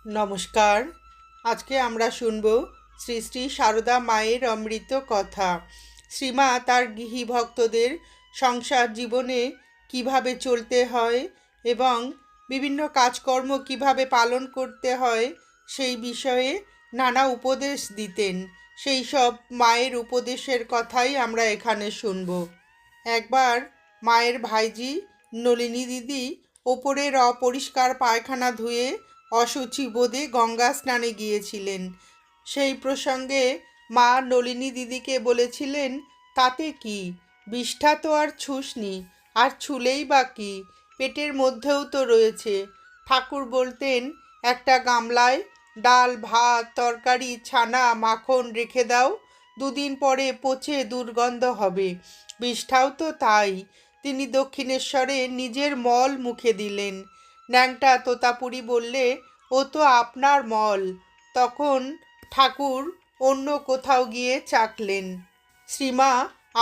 নমস্কার। আজকে আমরা শুনব শ্রী শ্রী সারদা মায়ের অমৃত কথা। শ্রীমা তার গৃহী ভক্তদের সংসার জীবনে কিভাবে চলতে হয় এবং বিভিন্ন কাজকর্ম কিভাবে পালন করতে হয় সেই বিষয়ে নানা উপদেশ দিতেন। সেই সব মায়ের উপদেশের কথাই আমরা এখানে শুনব। একবার মায়ের ভাইঝি নলিনী দিদি ওপরের অপরিষ্কার পায়খানা ধুয়ে অশুচি বোধে গঙ্গা স্নানে গিয়েছিলেন। সেই প্রসঙ্গে মা নলিনী দিদিকে বলেছিলেন, তাতে কি, বিষ্ঠা তো আর ছুসনি, আর ছুলেই বা কি, পেটের মধ্যেও তো রয়েছে। ঠাকুর বলতেন, একটা গামলায় ডাল ভাত তরকারি ছানা মাখন রেখে দাও, দুদিন পরে পচে দুর্গন্ধ হবে। বিষ্ঠাও তো তাই। তিনি দক্ষিণেশ্বরে নিজের মল মুখে দিলেন। ন্যাংটা তোতাপুরি বললে, ও তো আপনার মল। তখন ঠাকুর অন্য কোথাও গিয়ে চাকলেন। শ্রীমা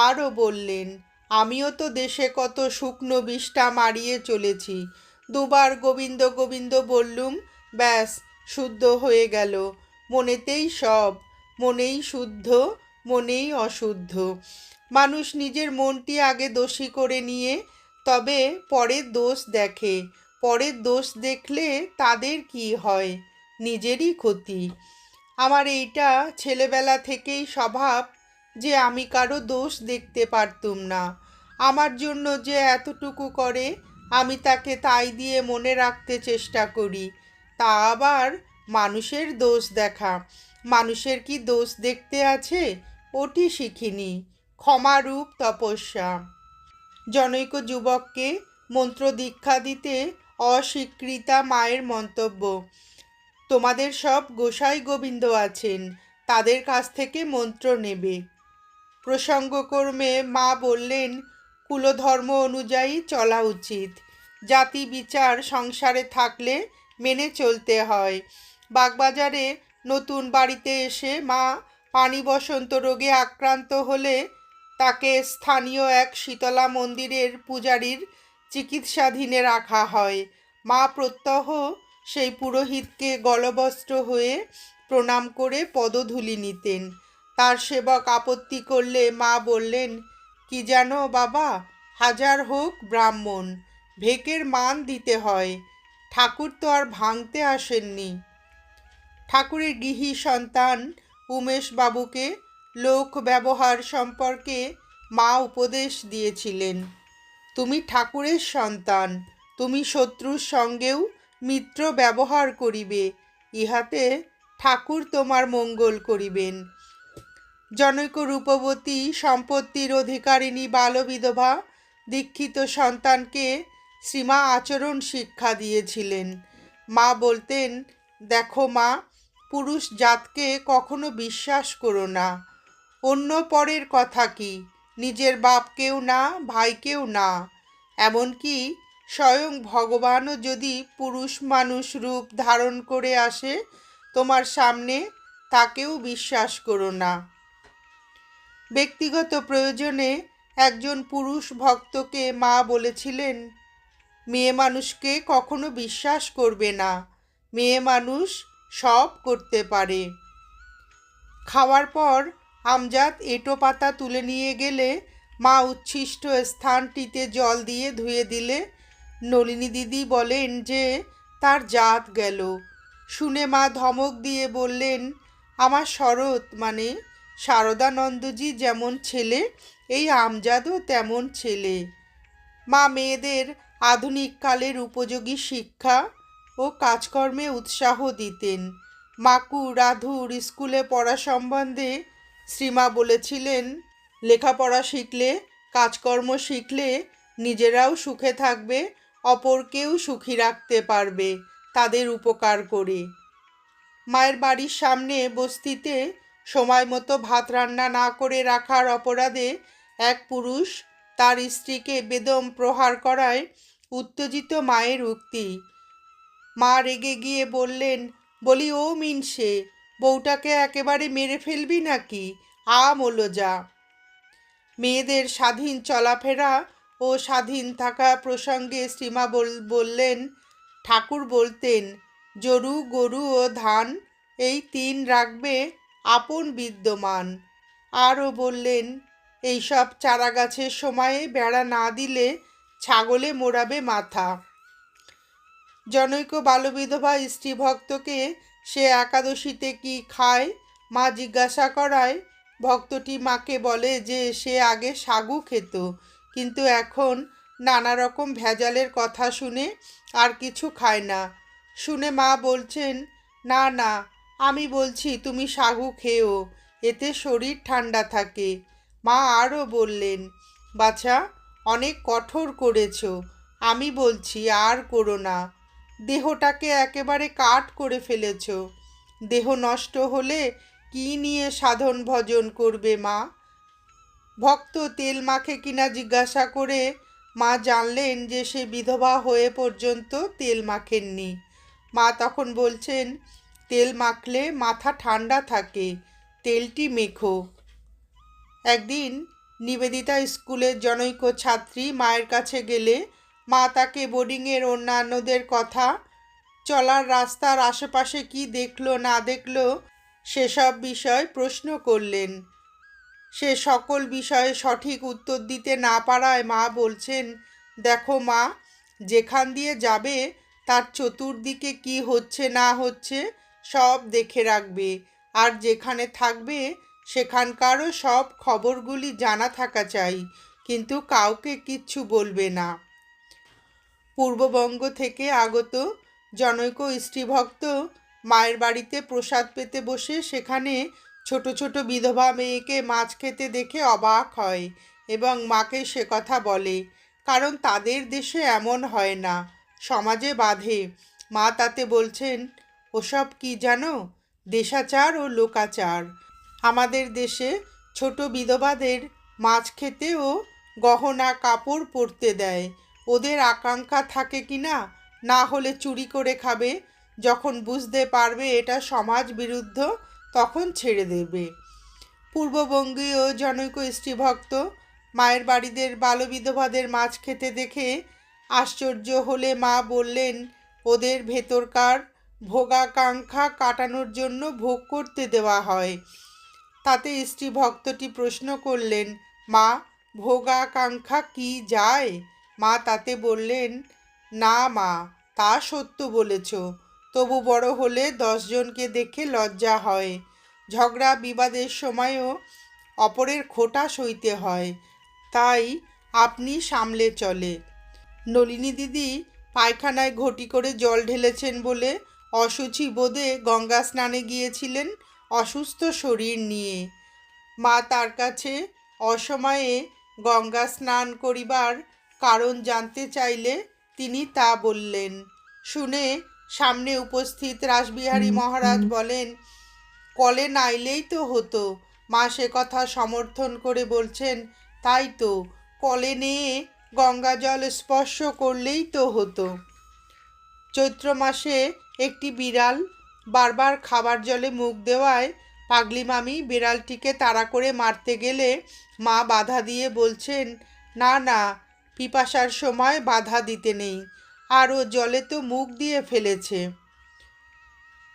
আরও বললেন, আমিও তো দেশে কত শুকনো বিষ্ঠা মারিয়ে চলেছি। দুবার গোবিন্দ গোবিন্দ বললুম, ব্যাস শুদ্ধ হয়ে গেল। মনেতেই সব, মনেই শুদ্ধ, মনেই অশুদ্ধ। মানুষ নিজের মনটি আগে দোষী করে নিয়ে তবে পরের দোষ দেখে। পরের দোষ দেখলে তাদের কি হয়? নিজেরই ক্ষতি। আমার এইটা ছেলেবেলা থেকেই স্বভাব যে আমি কারো দোষ দেখতে পারতুম না। আমার জন্য যে এতটুকু করে আমি তাকে তাই দিয়ে মনে রাখতে চেষ্টা করি। তা আবার মানুষের দোষ দেখা। মানুষের কি দোষ দেখতে আছে? ওটি শিখিনি। ক্ষমারূপ তপস্যা। জনৈক যুবককে মন্ত্র দীক্ষা দিতে অস্বীকৃতা মায়ের মন্তব্য, তোমাদের সব গোসাই গোবিন্দ আছেন, তাদের কাছ থেকে মন্ত্র নেবে। প্রসঙ্গক্রমে মা বললেন, কুলধর্ম অনুযায়ী চলা উচিত। জাতি বিচার সংসারে থাকলে মেনে চলতে হয়। বাগবাজারে নতুন বাড়িতে এসে মা পানি বসন্ত রোগে আক্রান্ত হলে তাকে স্থানীয় এক শীতলা মন্দিরের পূজারীর চিকিৎসাধীনে রাখা হয়। মা প্রত্যহ সেই পুরোহিতকে গলবস্ত্র হয়ে প্রণাম করে পদধূলি নিতেন। তার সেবক আপত্তি করলে মা বললেন, কি জানো বাবা, হাজার হোক ব্রাহ্মণ, ভেকের মান দিতে হয়। ঠাকুর তো আর ভাঙতে আসেননি। ঠাকুরের গৃহী সন্তান উমেশবাবুকে লোক ব্যবহার সম্পর্কে মা উপদেশ দিয়েছিলেন, তুমি ঠাকুরের সন্তান, তুমি শত্রুর সঙ্গেও মিত্র ব্যবহার করিবে, ইহাতে ঠাকুর তোমার মঙ্গল করিবেন। জনৈক রূপবতী সম্পত্তির অধিকারিণী বালবিধবা দীক্ষিত সন্তানকে শ্রীমা আচরণ শিক্ষা দিয়েছিলেন। মা বলতেন, দেখো মা, পুরুষ জাতকে কখনো বিশ্বাস করো না। অন্য পরের কথা কি, নিজের বাপকেও না, ভাইকেও না, এমনকি স্বয়ং ভগবানও যদি পুরুষ মানুষ রূপ ধারণ করে আসে তোমার সামনে, তাকেও বিশ্বাস করো না। ব্যক্তিগত প্রয়োজনে একজন পুরুষ ভক্তকে মা বলেছিলেন, মেয়ে মানুষকে কখনো বিশ্বাস করবে না, মেয়ে মানুষ সব করতে পারে। খাওয়ার পর আমজাদ এঁটো পাতা তুলে নিয়ে গেলে মা উচ্ছিষ্ট স্থানটিতে জল দিয়ে ধুয়ে দিলে নলিনী দিদি বলেন যে তার জাত গেল। শুনে মা ধমক দিয়ে বললেন, আমার শরৎ মানে শারদানন্দজি যেমন ছেলে, এই আমজাদও তেমন ছেলে। মা মেয়েদের আধুনিক কালের উপযোগী শিক্ষা ও কাজকর্মে উৎসাহ দিতেন। মাকু রাধুর স্কুলে পড়া সম্বন্ধে শ্রীমা বলেছিলেন, লেখাপড়া শিখলে, কাজকর্ম শিখলে নিজেরাও সুখে থাকবে, অপরকেও সুখী রাখতে পারবে তাদের উপকার করে। মায়ের বাড়ির সামনে বস্তিতে সময় মতো ভাত রান্না না করে রাখার অপরাধে এক পুরুষ তার স্ত্রীকে বেদম প্রহার করায় উত্তেজিত মায়ের উক্তি। মা রেগে গিয়ে বললেন, বলি ও মিনসে, বউটাকে একেবারে মেরে ফেলবি নাকি? মোলো যা। মেয়েদের স্বাধীন চলাফেরা ও স্বাধীন থাকা প্রসঙ্গে শ্রীমা বললেন, ঠাকুর বলতেন, জরু গরু ও ধান এই 3 রাখবে আপন বিদ্যমান। আরও বললেন, এইসব চারাগাছের সময়ে বেড়া না দিলে ছাগলে মোড়াবে মাথা। জনৈক বালবিধবা স্ত্রীভক্তকে সে একাদশীতে কি খায় মা জিজ্ঞাসা করায় ভক্তটি মাকে বলে যে সে আগে সাগু খেত, কিন্তু এখন নানা রকম ভেজালের কথা শুনে আর কিছু খায় না। শুনে মা বলছেন, না না, আমি বলছি তুমি সাগু খেও, এতে শরীর ঠান্ডা থাকে। মা আরও বললেন, বাছা, অনেক কঠোর করেছো, আমি বলছি আর করো না। দেহটাকে একেবারে কাঠ করে ফেলেছ। দেহ নষ্ট হলে কি নিয়ে সাধন ভজন করবে মা? ভক্ত তেল মাখে কিনা জিজ্ঞাসা করে মা জানলেন যে সে বিধবা হয়ে পর্যন্ত তেল মাখেননি। মা তখন বলছেন, তেল মাখলে মাথা ঠান্ডা থাকে, তেলটি মেখো। একদিন নিবেদিতা স্কুলের জনৈক ছাত্রী মায়ের কাছে গেলে মা তাকে বোর্ডিংয়ের অন্যান্যদের কথা, চলার রাস্তার আশেপাশে কি দেখলো না দেখলো সেসব বিষয় প্রশ্ন করলেন। সে সকল বিষয়ে সঠিক উত্তর দিতে না পারায় মা বলছেন, দেখো মা, যেখান দিয়ে যাবে তার চতুর্দিকে কি হচ্ছে না হচ্ছে সব দেখে রাখবে, আর যেখানে থাকবে সেখানকারও সব খবরগুলি জানা থাকা চাই, কিন্তু কাউকে কিচ্ছু বলবে না। পূর্ববঙ্গ থেকে আগত জনৈক স্ত্রীভক্ত মায়ের বাড়িতে প্রসাদ পেতে বসে সেখানে ছোট ছোট বিধবা মেয়েকে মাছ খেতে দেখে অবাক হয় এবং মাকে সে কথা বলে, কারণ তাদের দেশে এমন হয় না, সমাজে বাধে। মা তাতে বলছেন, ওসব কি জানো? দেশাচার ও লোকাচার। আমাদের দেশে ছোট বিধবাদের মাছ খেতে ও গহনা কাপড় পরতে দেয়। ওদের আকাঙ্ক্ষা থাকে কি না, না হলে চুরি করে খাবে, যখন বুঝতে পারবে এটা সমাজ বিরুদ্ধ তখন ছেড়ে দেবে। পূর্ববঙ্গীয় জনৈক স্ত্রীভক্ত মায়ের বাড়িদের বালবিধবাদের মাছ খেতে দেখে আশ্চর্য হলে মা বললেন, ওদের ভেতরকার ভোগাকাঙ্ক্ষা কাটানোর জন্য ভোগ করতে দেওয়া হয়। তাতে স্ত্রীভক্তটি প্রশ্ন করলেন, মা, ভোগাকাঙ্ক্ষা কি যায়? মা তাতে বললেন, না মা, তা সত্য বলেছ, তবু বড় হলে 10 জনকে দেখে লজ্জা হয়। ঝগড়া বিবাদের সময়ও অপরের খোঁটা সইতে হয়, তাই আপনি সামলে চলে। নলিনী দিদি পায়খানায় ঘটি করে জল ঢেলেছেন বলে অশুচি বোধে গঙ্গা স্নানে গিয়েছিলেন অসুস্থ শরীর নিয়ে। মা তার কাছে অসময়ে গঙ্গা স্নান করিবার কারণ জানতে চাইলে তিনি তা বললেন। শুনে সামনে উপস্থিত রাসবিহারী মহারাজ বলেন, কলে নাইলেই তো হতো। মা সে কথা সমর্থন করে বলছেন, তাই তো, কলে নিয়ে গঙ্গা জল স্পর্শ করলেই তো হতো। চৈত্র মাসে একটি বিড়াল বারবার খাবার জলে মুখ দেওয়ায় পাগলি মামি বিড়ালটিকে তাড়া করে মারতে গেলে মা বাধা দিয়ে বলছেন, না না, পিপাসার সময় বাধা দিতে নেই, আর ও জলে তো মুখ দিয়ে ফেলেছে।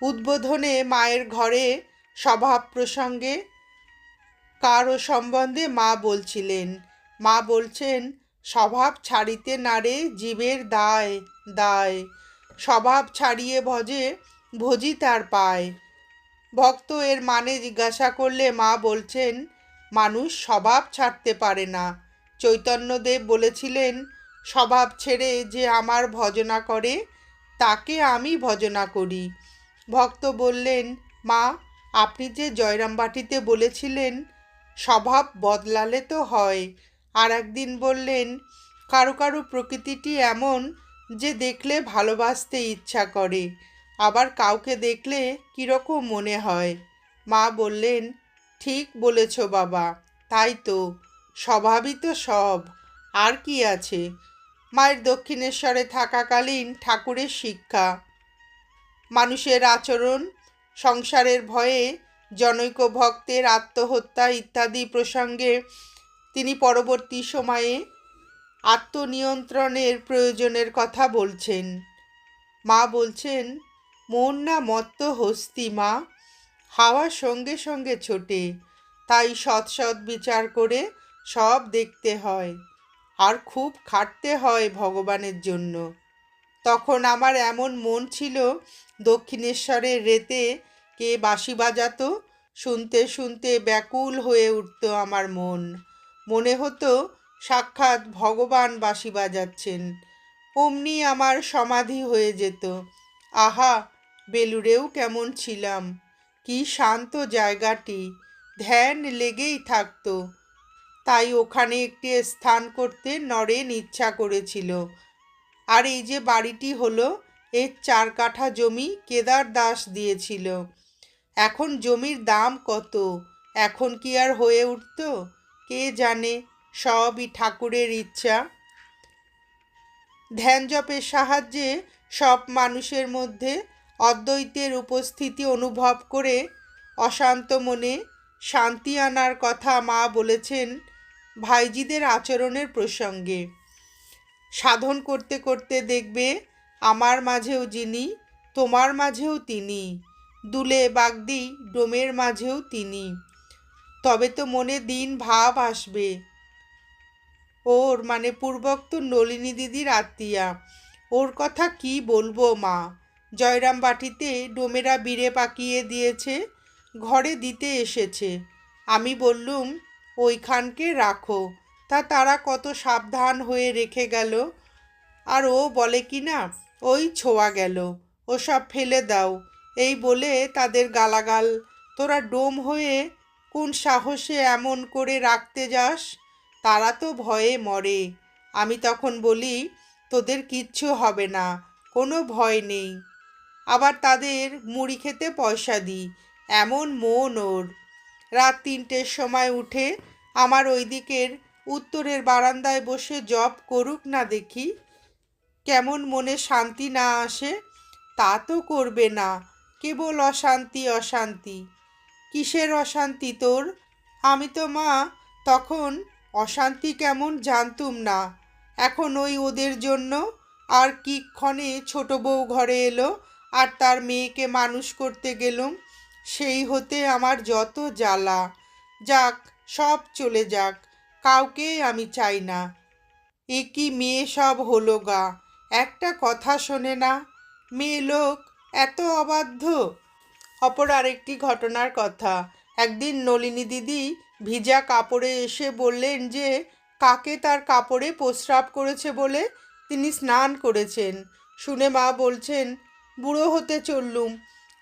উদ্বোধনে মায়ের ঘরে স্বভাব প্রসঙ্গে কারো সম্বন্ধে মা বলছিলেন। মা বলছেন, স্বভাব ছাড়িতে নারে জীবের দায় দায়, স্বভাব ছাড়িয়ে ভজে ভজি তার পায়। ভক্ত এর মানে জিজ্ঞাসা করলে মা বলছেন, মানুষ স্বভাব ছাড়তে পারে না। চৈতন্যদেব বলেছিলেন, স্বভাব ছেড়ে যে আমার ভজনা করে তাকে আমি ভজনা করি। ভক্ত বললেন, মা, আপনি যে জয়রামবাটিতে বলেছিলেন স্বভাব বদলালে তো হয়, আর একদিন বললেন কারো কারো প্রকৃতিটি এমন যে দেখলে ভালোবাসতে ইচ্ছা করে, আবার কাউকে দেখলে কীরকম মনে হয়। মা বললেন, ঠিক বলেছ বাবা, তাই তো, স্বভাবই তো সব, আর কি আছে। মায়ের দক্ষিণেশ্বরে থাকাকালীন ঠাকুরের শিক্ষা। মানুষের আচরণ, সংসারের ভয়ে জনৈক ভক্তের আত্মহত্যা ইত্যাদি প্রসঙ্গে তিনি পরবর্তী সময়ে আত্মনিয়ন্ত্রণের প্রয়োজনের কথা বলছেন। মা বলছেন, মন না মত্ত হস্তি মা, হাওয়ার সঙ্গে সঙ্গে ছোটে, তাই সৎ সৎ বিচার করে সব দেখতে হয়, আর খুব খাটতে হয় ভগবানের জন্য। তখন আমার এমন মন ছিল, দক্ষিণেশ্বরের রেতে কে বাঁশি বাজাতো, শুনতে শুনতে ব্যাকুল হয়ে উঠত আমার মন। মনে হতো সাক্ষাৎ ভগবান বাঁশি বাজাচ্ছেন। অমনি আমার সমাধি হয়ে যেত। আহা, বেলুড়েও কেমন ছিলাম, কি শান্ত জায়গাটি, ধ্যান লেগেই থাকতো। তাই ওখানে একটি স্থান করতে নরেন ইচ্ছা করেছিল। আর এই যে বাড়িটি হলো, এর 4 কাঠা জমি কেদার দাস দিয়েছিল। এখন জমির দাম কত, এখন কি আর হয়ে উঠতো? কে জানে, সবই ঠাকুরের ইচ্ছা। ধ্যান জপের সাহায্যে সব মানুষের মধ্যে অদ্বৈতের উপস্থিতি অনুভব করে অশান্ত মনে শান্তি আনার কথা মা বলেছেন ভাইজিদের আচরণের প্রসঙ্গে। সাধন করতে করতে দেখবে আমার মাঝেও যিনি, তোমার মাঝেও তিনি, দুলে বাগদি ডোমের মাঝেও তিনি। তবে তো মনে দিন ভাব আসবে। ওর মানে পূর্বোক্ত নলিনী দিদির আত্মীয়া, ওর কথা কি বলবো মা। জয়রাম বাটিতে ডোমেরা বিড়ে পাকিয়ে দিয়েছে, ঘরে দিতে এসেছে। আমি বললুম ওইখানকে রাখো, তা তারা কত সাবধান হয়ে রেখে গেল। আর ও বলে কি না, ওই ছোঁয়া গেল, ওসব ফেলে দাও, এই বলে তাদের গালাগাল। তোরা ডোম হয়ে কোন সাহসে এমন করে রাখতে যাস? তারা তো ভয়ে মরে। আমি তখন বলি তোদের কিচ্ছু হবে না, কোনো ভয় নেই। আবার তাদের মুড়ি খেতে পয়সা দিই, এমন মন ওর। রাত 3টের সময় উঠে আমার ওই দিকের উত্তরের বারান্দায় বসে জপ করুক না দেখি, কেমন মনে শান্তি না আসে? তা তো করবে না, কেবল অশান্তি অশান্তি। কিসের অশান্তি তোর? আমি তো মা তখন অশান্তি কেমন জানতুম না। এখন ওই ওদের জন্য। আর কিক্ষণে ছোট বউ ঘরে এলো, আর তার মেয়েকে মানুষ করতে গেলুম, সেই হতে আমার যত জ্বালা। যাক, সব চলে যাক, কাউকে আমি চাই না। এ কি মেয়ে সব হলো গা, একটা কথা শোনে না, মেয়ে লোক এত অবাধ্য। অপর আরেকটি ঘটনার কথা। একদিন নলিনী দিদি ভিজা কাপড়ে এসে বললেন যে কাকে তার কাপড়ে প্রস্রাব করেছে বলে তিনি স্নান করেছেন। শুনে মা বলছেন, বুড়ো হতে চললুম,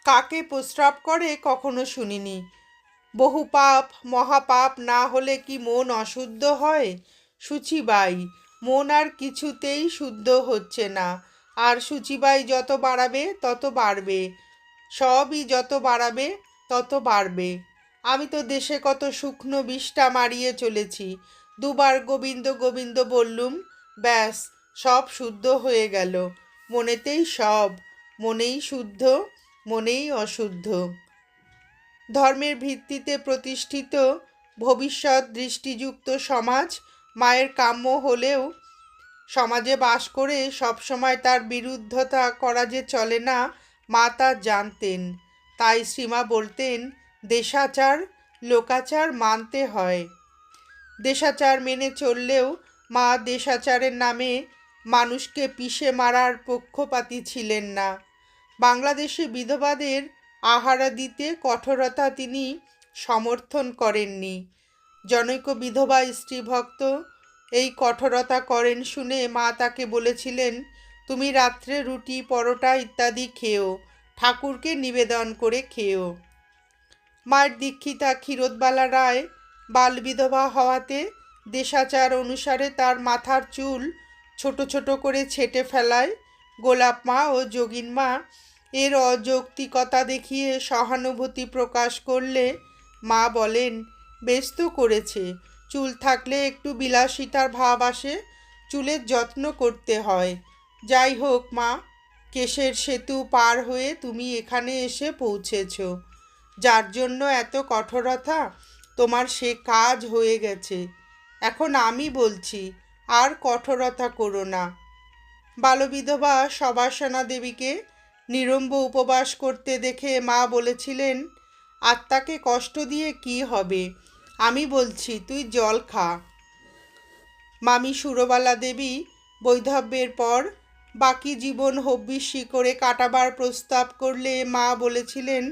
কাকে প্রস্রাব করে কখনো শুনিনি। বহু পাপ মহাপাপ না হলে কি মন অশুদ্ধ হয়? শুচিবাই, মন আর কিছুতেই শুদ্ধ হচ্ছে না। আর শুচিবাই যত বাড়াবে তত বাড়বে, সবই যত বাড়াবে তত বাড়বে। আমি তো দেশে কত শুকনো বিষ্ঠা মারিয়ে চলেছি, দুবার গোবিন্দ গোবিন্দ বললুম, ব্যাস সব শুদ্ধ হয়ে গেল। মনেতেই সব, মনেই শুদ্ধ, মনেই অশুদ্ধ। ধর্মের ভিত্তিতে প্রতিষ্ঠিত ভবিষ্যৎ দৃষ্টিযুক্ত সমাজ মায়ের কাম্য হলেও সমাজে বাস করে সবসময় তার বিরুদ্ধতা করা যে চলে না, মা তা জানতেন। তাই শ্রীমা বলতেন, দেশাচার লোকাচার মানতে হয়। দেশাচার মেনে চললেও মা দেশাচারের নামে মানুষকে পিষে মারার পক্ষপাতী ছিলেন না। বাংলাদেশে বিধবাদের আহারা দিতে কঠোরতা তিনি সমর্থন করেননি। জনৈক বিধবা স্ত্রীভক্ত এই কঠোরতা করেন শুনে মা তাকে বলেছিলেন, তুমি রাত্রে রুটি পরোটা ইত্যাদি খেও, ঠাকুরকে নিবেদন করে খেও। মায়ের দীক্ষিতা ক্ষীরোদবালা রায় বাল বিধবা হওয়াতে দেশাচার অনুসারে তার মাথার চুল ছোট ছোট করে ছেঁটে ফেলায় গোলাপ মা ও যোগিন মা এর অযৌক্তিকতা দেখিয়ে সহানুভূতি প্রকাশ করলে মা বলেন, বেশ তো করেছে, চুল থাকলে একটু বিলাসিতার ভাব আসে, চুলের যত্ন করতে হয়। যাই হোক মা, কেশের সেতু পার হয়ে তুমি এখানে এসে পৌঁছেছ, যার জন্য এত কঠোরতা, তোমার সে কাজ হয়ে গেছে। এখন আমি বলছি, আর কঠোরতা করো না। বালবিধবা সবাসনা দেবীকে নিরম্ব উপবাস করতে দেখে মা বলেছিলেন, আত্মাকে কষ্ট দিয়ে কি হবে, আমি বলছি তুই জল খা। মামি সুরবালা দেবী বৈধব্যের পর বাকি জীবন হব্বিষ্যি করে কাটাবার প্রস্তাব করলে মা বলেছিলেন,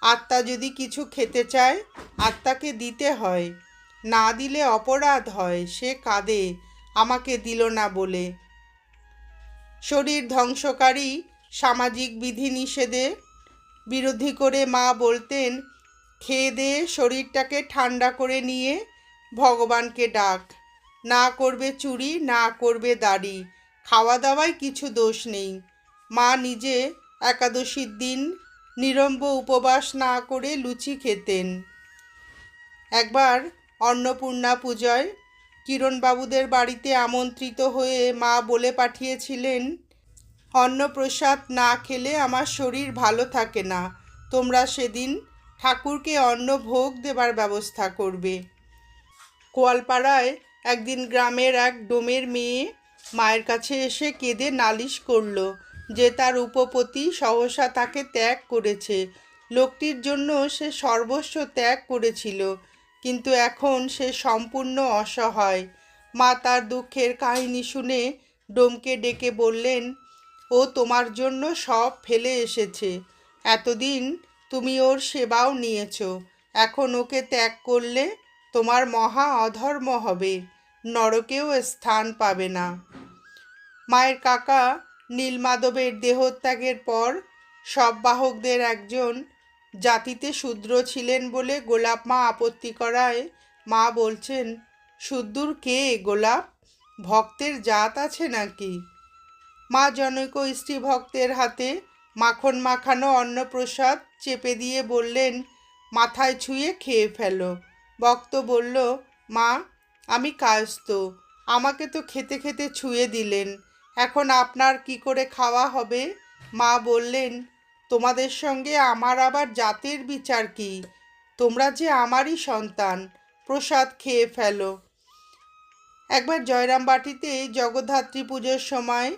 আত্মা যদি কিছু খেতে চায় আত্মাকে দিতে হয়, না দিলে অপরাধ হয়, সে কাঁদে আমাকে দিল না বলে। শরীর ধ্বংসকারী সামাজিক বিধিনিষেধে বিরোধী করে মা বলতেন, খেয়ে দিয়ে শরীরটাকে ঠান্ডা করে নিয়ে ভগবানকে ডাক, না করবে চুরি, না করবে দাড়ি, খাওয়া দাওয়ায় কিছু দোষ নেই। মা নিজে একাদশীর দিন নিরম্ব উপবাস না করে লুচি খেতেন। একবার অন্নপূর্ণা পূজায় কিরণবাবুদের বাড়িতে আমন্ত্রিত হয়ে মা বলে পাঠিয়েছিলেন, অন্নপ্রসাদ না খেলে আমার শরীর ভালো থাকে না, তোমরা সেদিন ঠাকুরকে অন্ন ভোগ দেবার ব্যবস্থা করবে। কোয়ালপাড়ায় একদিন গ্রামের এক ডোমের মেয়ে মায়ের কাছে এসে কেঁদে নালিশ করল যে তার উপপতি সহসা তাকে ত্যাগ করেছে। লোকটির জন্য সে সর্বস্ব ত্যাগ করেছিল, কিন্তু এখন সে সম্পূর্ণ অসহায়। মা তার দুঃখের কাহিনী শুনে ডোমকে ডেকে বললেন, ও তোমার জন্য সব ফেলে এসেছে, এতদিন তুমি ওর সেবাও নিয়েছ, এখন ওকে ত্যাগ করলে তোমার মহা অধর্ম হবে, নরকেও স্থান পাবে না। মায়ের কাকা নীলমাধবের দেহত্যাগের পর সব বাহকদের একজন জাতিতে শূদ্র ছিলেন বলে গোলাপ মা আপত্তি করায় মা বলছেন, শূদ্র কে গোলাপ, ভক্তের জাত আছে নাকি? মা জনৈক স্ত্রী ভক্তের হাতে মাখন মাখানো অন্নপ্রসাদ চেপে দিয়ে বললেন, মাথায় ছুঁয়ে খেয়ে ফেলো। ভক্ত বলল, মা আমি কায়স্থ, আমাকে তো খেতে খেতে ছুঁয়ে দিলেন, এখন আপনার কি করে খাওয়া হবে? মা বললেন, তোমাদের সঙ্গে আমার আবার জাতের বিচার কি, তোমরা যে আমারই সন্তান, প্রসাদ খেয়ে ফেলো। একবার জয়রামবাটিতে জগদ্ধাত্রী পুজোর সময়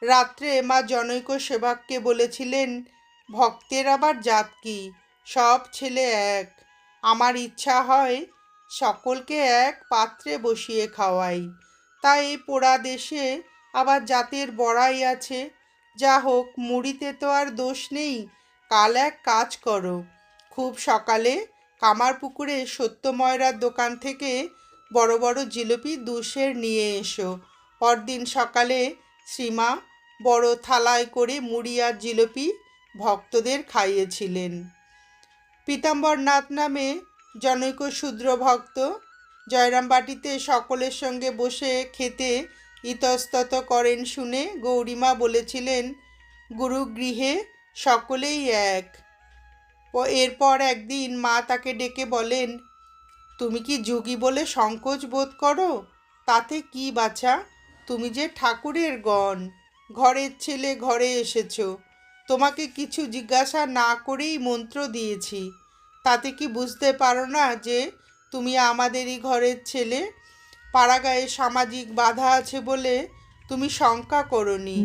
রাত্রে মা জনৈক সেবককে বলেছিলেন, ভক্তের আবার জাত কি, সব ছেলে এক, আমার ইচ্ছা হয় সকলকে এক পাত্রে বসিয়ে খাওয়াই, তাই এই পোড়া দেশে আবার জাতের বড়াই আছে। যা হোক, মুড়িতে তো আর দোষ নেই, কাল এক কাজ করো, খুব সকালে কামারপুকুরে সত্যময়রার দোকান থেকে বড় বড় জিলিপি 2 সের নিয়ে এসো। পরদিন সকালে শ্রীমা বড় থালায় করে মুড়ি আর জিলিপি ভক্তদের খাইয়েছিলেন। পীতাম্বরনাথ নামে জনৈক শূদ্র ভক্ত জয়রামবাটিতে সকলের সঙ্গে বসে খেতে ইতস্তত করেন শুনে গৌরীমা বলেছিলেন, গুরুগৃহে সকলেই এক। এরপর একদিন মা তাকে ডেকে বলেন, তুমি কি যোগী বলে সংকোচ বোধ করো? তাতে কি বাছা, তুমি যে ঠাকুরের গণ, ঘরের ছেলে, ঘরে এসেছ, তোমাকে কিছু জিজ্ঞাসা না করেই মন্ত্র দিয়েছি, তাতে কি বুঝতে পারো না যে তুমি আমাদেরই ঘরের ছেলে? পাড়াগায়ে সামাজিক বাধা আছে বলে তুমি শঙ্কা করোনি,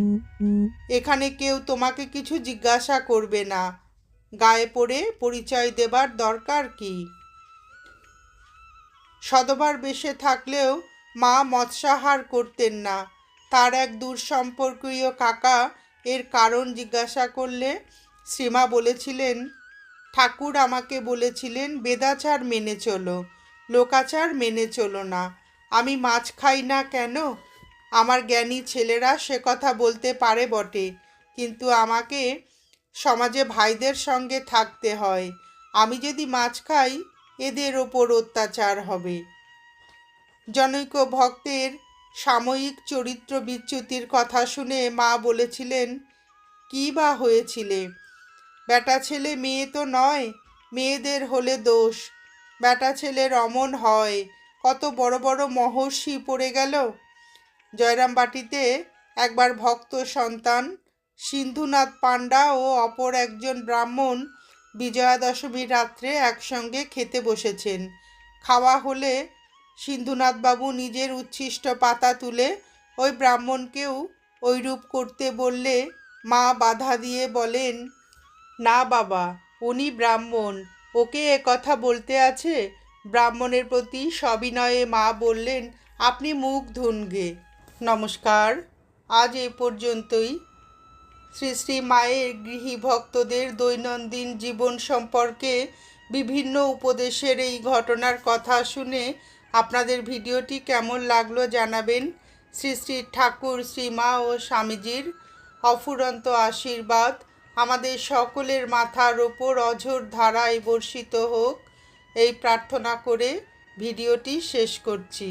এখানে কেউ তোমাকে কিছু জিজ্ঞাসা করবে না, গায়ে পড়ে পরিচয় দেবার দরকার কি? সধবার বেশে থাকলেও মা মৎস্যাহার করতেন না। তার এক দূর সম্পর্কীয় কাকা এর কারণ জিজ্ঞাসা করলে শ্রীমা বলেছিলেন, ঠাকুর আমাকে বলেছিলেন বেদাচার মেনে চলো, লোকাচার মেনে চলো না। আমি মাছ খাই না কেন? আমার জ্ঞানী ছেলেরা সে কথা বলতে পারে বটে, কিন্তু আমাকে সমাজে ভাইদের সঙ্গে থাকতে হয়, আমি যদি মাছ খাই এদের ওপর অত্যাচার হবে। জনৈক ভক্তের সাময়িক চরিত্র বিচ্যুতির কথা শুনে মা বলেছিলেন, কী বা হয়েছিলে? বেটা ছেলে মেয়ে তো নয়, মেয়েদের হলে দোষ, বেটা ছেলের অমন হয়, কত বড় বড় মহর্ষি পড়ে গেল। জয়রামবাটিতে একবার ভক্ত সন্তান সিন্ধুনাথ পাণ্ডা ও অপর একজন ব্রাহ্মণ বিজয়া দশমীর রাত্রে একসঙ্গে খেতে বসেছেন। খাওয়া হলে সিন্ধুনাথবাবু নিজের উচ্ছিষ্ট পাতা তুলে ওই ব্রাহ্মণকেও ওইরূপ করতে বললে মা বাধা দিয়ে বলেন, না বাবা, উনি ব্রাহ্মণ, ওকে এ কথা বলতে আছে। ব্রাহ্মণের প্রতি সবিনয়ে মা বললেন, আপনি মুখ ধুন গে। নমস্কার, আজ এ পর্যন্তই। শ্রী শ্রী মায়ের গৃহী ভক্তদের দৈনন্দিন জীবন সম্পর্কে বিভিন্ন উপদেশের এই ঘটনার কথা শুনে আপনাদের ভিডিওটি কেমন লাগলো জানাবেন। শ্রী শ্রী ঠাকুর, শ্রীমা ও স্বামীজির অফুরন্ত আশীর্বাদ আমাদের সকলের মাথার ওপর অঝোর ধারায় বর্ষিত হোক, এই প্রার্থনা করে ভিডিওটি শেষ করছি।